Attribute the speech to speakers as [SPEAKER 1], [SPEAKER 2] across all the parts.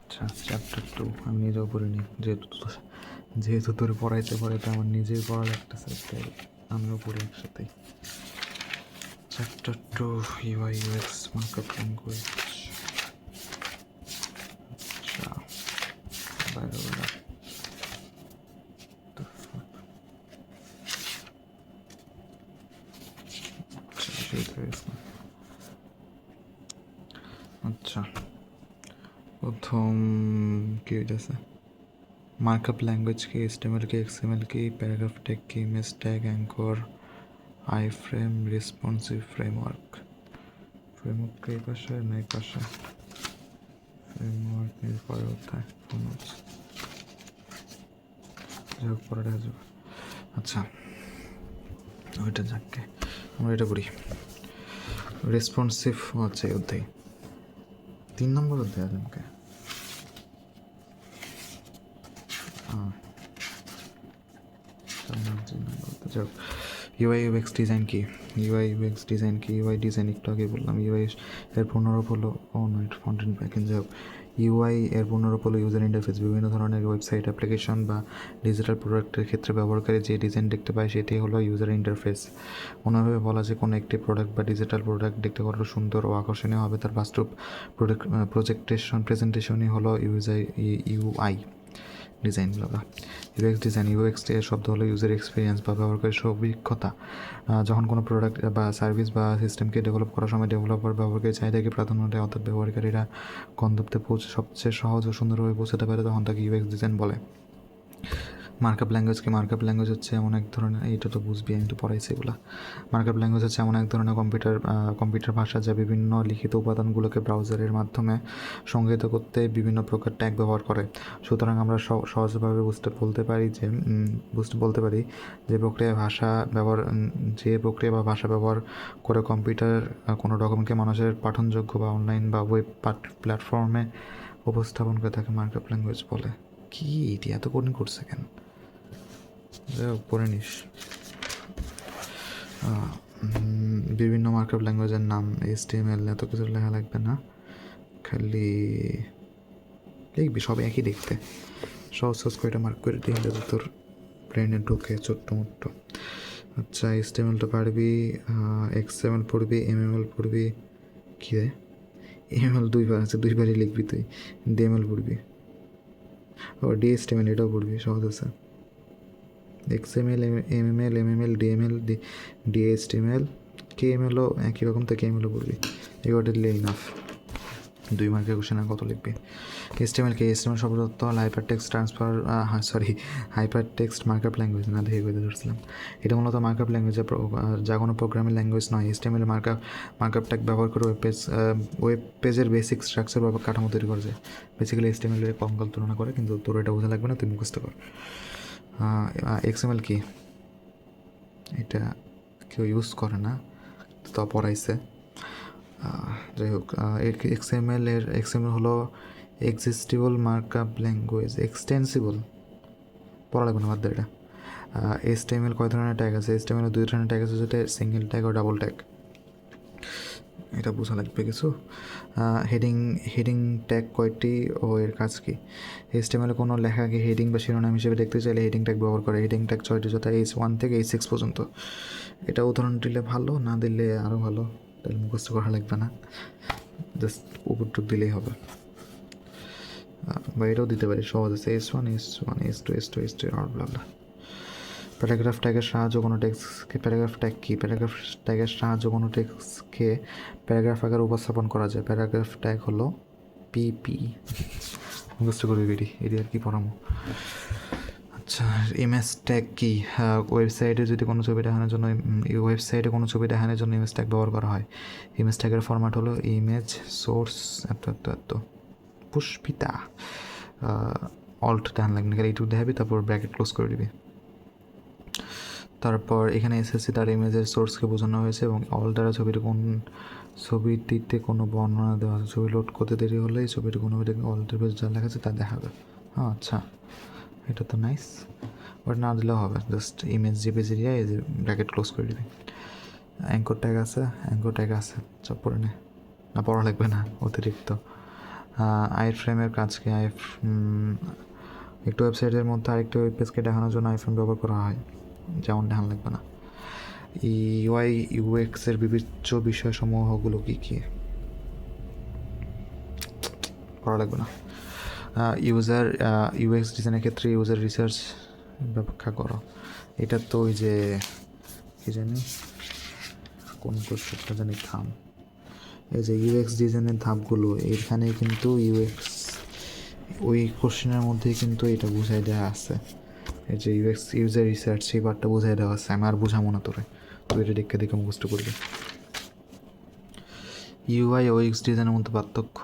[SPEAKER 1] আচ্ছা, চ্যাপ্টার 2 আমি নিজেও পড়িনি, যেহেতু তোর পড়াইতে পড়াইতে আমার নিজেই পড়া লাগতেছে, তাই আমিও পড়ি একসাথেই। Chapter 2 UI UX markup language. আচ্ছা, বাইরে বেরো। The fuck? আচ্ছা, সেই তো গেছে। আচ্ছা, প্রথম কি হইতেছে? মার্কআপ ল্যাঙ্গুয়েজ কি, HTML কি, XML কি, প্যারাগ্রাফ ট্যাগ কি, image tag, anchor, iframe, responsive framework. Framework এই পাশে না এই পাশে? ফ্রেমওয়ার্ক এর পরে কোথায়? যাই হোক, পরে দেখা যাবে। আচ্ছা, ওইটা যাকে আমরা এটা করি। রেসপন্সিভ হচ্ছে এই অধ্যায়, 3 নম্বর অধ্যায় আছে আমাকে। যাই হোক, ইউআই ইউএক্স ডিজাইন কি? ইউআই ইউএক্স ডিজাইন কি? ইউআই ডিজাইন একটু আগে বললাম। ইউআই এর পুনরূপ হলো ফন্টেন প্যাকেজ। যাই হোক, ইউআই এর পুনরূপ হলো ইউজার ইন্টারফেস। বিভিন্ন ধরনের ওয়েবসাইট, অ্যাপ্লিকেশন বা ডিজিটাল প্রোডাক্টের ক্ষেত্রে ব্যবহারকারী যে ডিজাইন দেখতে পায় সেটি হলো ইউজার ইন্টারফেস। অন্যভাবে বলা যায়, কোনো একটি প্রোডাক্ট বা ডিজিটাল প্রোডাক্ট দেখতে কত সুন্দর ও আকর্ষণীয় হবে তার বাস্তব প্রেজেন্টেশনই হলো ইউআই ডিজাইন। বলা ইউএক্স ডিজাইন, ইউএক্স এর শব্দ হলো ইউজার এক্সপিরিয়েন্স বা ব্যবহারকারীর অভিজ্ঞতা। যখন কোনো প্রোডাক্ট বা সার্ভিস বা সিস্টেমকে ডেভেলপ করার সময় ডেভেলপার ব্যবহারকারীর চাহিদাকে প্রাধান্য দেয়, অর্থাৎ ব্যবহারকারীরা গন্তব্যে সবচেয়ে সহজ ও সুন্দরভাবে পৌঁছাতে পারে, তখন তাকে ইউএক্স ডিজাইন বলে। মার্কআপ ল্যাঙ্গুয়েজ কি? মার্কআপ ল্যাঙ্গুয়েজ হচ্ছে এমন এক ধরনের, এইটা তো বুঝবি, আমি তো পড়াইছি এগুলো। মার্কআপ ল্যাঙ্গুয়েজ হচ্ছে এমন এক ধরনের কম্পিউটার ভাষা যা বিভিন্ন লিখিত উপাদানগুলোকে ব্রাউজারের মাধ্যমে সংজ্ঞায়িত করতে বিভিন্ন প্রকার ট্যাগ ব্যবহার করে। সুতরাং আমরা সহজভাবে বলতে পারি যে প্রক্রিয়া বা ভাষা ব্যবহার করে কম্পিউটার কোনো ডকুমেন্টকে মানুষের পাঠনযোগ্য বা অনলাইন বা ওয়েব প্ল্যাটফর্মে উপস্থাপন করে তাকে মার্কআপ ল্যাঙ্গুয়েজ বলে। কি এটি এত কঠিন করছে কেন? পড়ে নিস। বিভিন্ন মার্কআপ ল্যাঙ্গুয়েজের নাম, HTML, এত কিছু লেখা লাগবে না, খালি লিখবি, সব একই দেখতে। সহজ কয়টা মার্ক করে দিই যাতে তোর ব্রেনে ঢোকে ছোট্ট মোট্ট। আচ্ছা, HTML তো পারবি, XML পড়বি, MML পড়বি। কী রে, ML দুইবার আছে, দুইবারই লিখবি তুই। DML পড়বি, ও DHTML এটাও পড়বি, সহজ আছে। XML, MML, MML, DML, DHTML, KMLও একই রকম, তো KMLও পড়বি। এগুলো দিলে ইনাফ। 2 মার্কের কোশ্চেন কত লিখবি? HTML কি? HTML শব্দ হল হাইপার টেক্সট মার্কআপ ল্যাঙ্গুয়েজ। না, দেখে কথা ধরছিলাম। এটা মূলত মার্কআপ ল্যাঙ্গুয়েজ, যা কোনো প্রোগ্রামিং ল্যাঙ্গুয়েজ নয়। HTML মার্কআপ ট্যাগ ব্যবহার করে ওয়েব পেজের বেসিক স্ট্রাকচার বা কাঠামো তৈরি করা যায়। বেসিক্যালি HTML এর কঙ্কাল তুলনা করে, কিন্তু তোর এটা বোঝা লাগবে না, তুই মুখস্থ কর। XML কি? এটা কেউ ইউজ করে না, তা পড়াইছে। যাই হোক, XML হলো এক্সিস্টেবল মার্কআপ ল্যাঙ্গুয়েজ। এক্সটেন্সিবল পড়া লাগবে না, বাদ দে এটা। HTML কয় ধরনের ট্যাগ আছে? HTML 2 ধরনের ট্যাগ আছে, যেটা single tag O double tag. এটা বোঝা লাগবে কিছু। হেডিং ট্যাগ কয়টি ও এর কাজ কি? HTML কোনো লেখাকে হেডিং বা শিরোনাম হিসেবে দেখতে চাইলে হেডিং ট্যাগ ব্যবহার করে। হেডিং ট্যাগ 6টি, যথা H1 থেকে H6 পর্যন্ত। এটা উদাহরণ দিলে ভালো, না দিলে আরও ভালো, তাহলে মুখস্থ করা লাগবে না, জাস্ট উপরটুক দিলেই হবে। বা এটাও দিতে পারি, সহজ আছে, S1, S2 আর ব্লা। প্যারাগ্রাফ ট্যাগের সাহায্য কোনো টেক্সটকে, প্যারাগ্রাফ ট্যাগ কি? প্যারাগ্রাফ ট্যাগের সাহায্য কোনো টেক্সটকে প্যারাগ্রাফ আকারে উপস্থাপন করা যায়। প্যারাগ্রাফ ট্যাগ হলো PP। মুখস্থ করবি এটি আর কি পড়ামো। আচ্ছা, ইমেজ ট্যাগ কি? ওয়েবসাইটে কোনো ছবি দেখানোর জন্য ইমেজ ট্যাগ ব্যবহার করা হয়। ইমেজ ট্যাগের ফরম্যাট হলো ইমেজ সোর্স এত পুষ্পিতা। অল্ট টান লাগবে না, এইটুকু দেখাবি, তারপর ব্র্যাকেট ক্লোজ করে দিবি। তারপর এখানে SSC তার ইমেজের সোর্সকে বোঝানো হয়েছে, এবং অল দ্বারা ছবিটিতে কোনো বর্ণনা দেওয়া আছে। ছবি লোড করতে দেরি হলে এই ছবিটি কোনো অল্টের পেজ যা লেখা আছে তা দেখাবে। আচ্ছা, এটা তো নাইস। ওটা না দিলেও হবে, জাস্ট ইমেজ JPG দিয়ে এই যে ব্র্যাকেট ক্লোজ করে দিবি। অ্যাঙ্কর ট্যাগ আছে, সব পড়ে নে, না পড়া লাগবে না অতিরিক্ত। আই ফ্রেমের কাজকে একটু ওয়েবসাইটের মধ্যে আরেকটি ওয়েব পেজকে দেখানোর জন্য আই ফ্রেম ব্যবহার করা হয়, যেমন দেখান লাগবে না। ইউআই ইউএক্সের বিবেচ্য বিষয়সমূহগুলো কী কী করা লাগবে না। ইউজার ইউএক্স ডিজাইনের ক্ষেত্রে ইউজার রিসার্চ ব্যাখ্যা করো। এটা তো ওই যে কী জানি কোন কোশ্চেনটা জানি থাম, এই যে ইউএক্স ডিজাইনের ধাপগুলো এখানে কিন্তু ইউএক্স ওই কোশ্চেনের মধ্যেই কিন্তু এটা বুঝাই দেওয়া আছে। এই যে ইউএক্স ইউজার রিসার্চ সেই পার্টটা বুঝাই দেওয়া আছে, আমি আর বুঝাবো না তোরে, তুই এটা দেখে দেখে মুখস্থ করবি। ইউআই ও এক্স ডিজাইনের মধ্যে পার্থক্য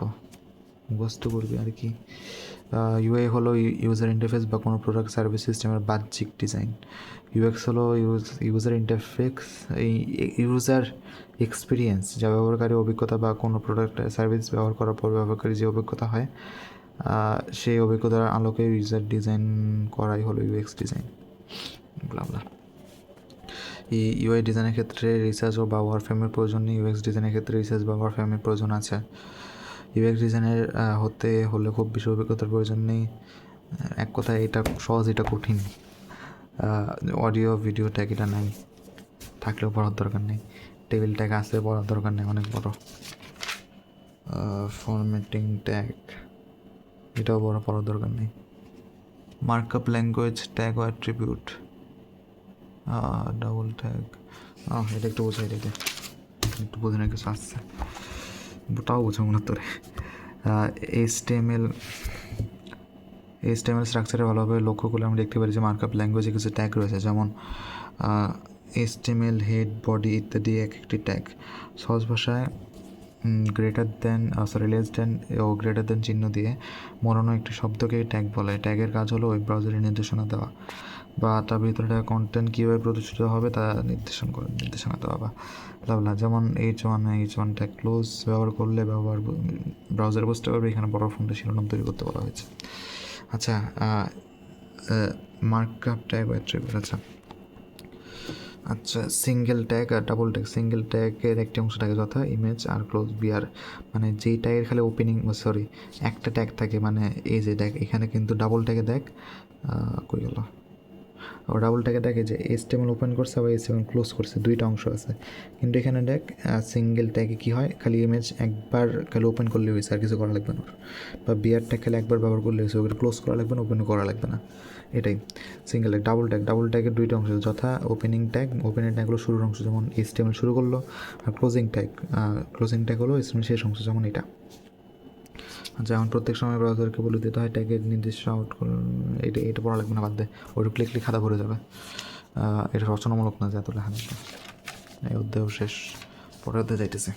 [SPEAKER 1] মুখস্থ করবি আর কি। ইউআই হলো ইউজার ইন্টারফেস বা কোনো প্রোডাক্ট সার্ভিস সিস্টেমের বাহ্যিক ডিজাইন। ইউএক্স হলো ইউজার ইন্টারফেস, এই ইউজার এক্সপিরিয়েন্স, যা ব্যবহারকারী অভিজ্ঞতা বা কোনো প্রোডাক্ট সার্ভিস ব্যবহার করার পর ব্যবহারকারী যে অভিজ্ঞতা হয় সেই অভিজ্ঞতার আলোকে ইউজার ডিজাইন করাই হলো ইউএক্স ডিজাইন। ব্লা ইউআই ডিজাইনের ক্ষেত্রে রিসার্চ ও বা ওয়ারফ্রেমের প্রয়োজন নেই, ইউএক্স ডিজাইনের ক্ষেত্রে রিসার্চ বা ওয়ারফ্রেমের প্রয়োজন আছে। ইউএক্স ডিজাইনের হতে হলে খুব বেশি অভিজ্ঞতার প্রয়োজন নেই। এক কথায় এটা সহজ, এটা কঠিন। অডিও ভিডিও ট্যাগ এটা নাই, থাকলেও পড়ার দরকার নেই। টেবিল ট্যাগ আছে, পড়ার দরকার নেই, অনেক বড়। ফরম্যাটিং ট্যাগ এটাও বড়, পড়ার দরকার নেই। মার্কআপ ল্যাঙ্গুয়েজ ট্যাগ ও অ্যাট্রিবিউট, ডাবল ট্যাগ এটা একটু বোঝাই, এটাকে একটু বোঝে না কিছু আসছে, তাও বোঝাবো না তোরে। এইচটিএমএল স্ট্রাকচারে ভালোভাবে লক্ষ্য করলে আমরা দেখতে পারি যে মার্কআপ ল্যাঙ্গুয়েজে কিছু ট্যাগ রয়েছে, যেমন এইচটিএমএল, হেড, বডি ইত্যাদি এক একটি ট্যাগ। সহজ ভাষায় গ্রেটার দেন লেস দেন ও গ্রেটার দেন চিহ্ন দিয়ে মোড়ানো একটি শব্দকে ট্যাগ বলে। ট্যাগের কাজ হলো ওয়েব ব্রাউজারে নির্দেশনা দেওয়া বা তার ভিতরে কন্টেন্ট কীভাবে প্রদর্শিত হবে তা নির্দেশনা দেওয়া বা লাভলা। যেমন H1 ট্যাগ ক্লোজ ব্যবহার করলে ব্রাউজারে বুঝতে পারবে এখানে বড় ফন্টে শিরোনাম তৈরি করতে বলা হয়েছে। আচ্ছা, মার্কআপ ট্যাগ ও অ্যাট্রিবিউট। আচ্ছা, সিঙ্গেল ট্যাগ আর ডাবল ট্যাগ। সিঙ্গেল ট্যাগের একটি অংশ থাকে যথা ইমেজ আর ক্লোজ বিআর, মানে যেই ট্যাগের খালি একটা ট্যাগ থাকে, মানে এই যে ট্যাগ, এখানে কিন্তু ডাবল ট্যাগে দেখ কই গেল, ও ডাবল ট্যাগে দেখে যে HTML ওপেন করছে আবার HTML ক্লোজ করছে, দুইটা অংশ আছে। কিন্তু এখানে দেখ সিঙ্গেল ট্যাগে কী হয়, খালি ইমেজ একবার খালি ওপেন করলে হয়েছে, আর কিছু করা লাগবে না। বা বিআর ট্যাগ খালি একবার ব্যবহার করলে হয়েছে, ওগুলো ক্লোজ করা লাগবে না, ওপেনও করা লাগবে না। এটাই সিঙ্গেল ট্যাগ। ডাবল ট্যাগের দুইটা অংশ যথা ওপেনিং ট্যাগ হলো শুরুর অংশ, যেমন HTML শুরু করলো, আর ক্লোজিং ট্যাগ হলো HTML শেষ অংশ, যেমন এটা। যেমন প্রত্যেক সময় ব্রাউজারকে বলে দিতে হয় ট্যাগের নির্দিষ্ট এটা পড়া লাগবে না, বাদ দে, ওটা ক্লিকলি খাতা ভরে যাবে। এটা রচনামূলক না যে এত লেখা লাগবে। এই অধ্যায় শেষ, পরের অধ্যায় যাইতেছে।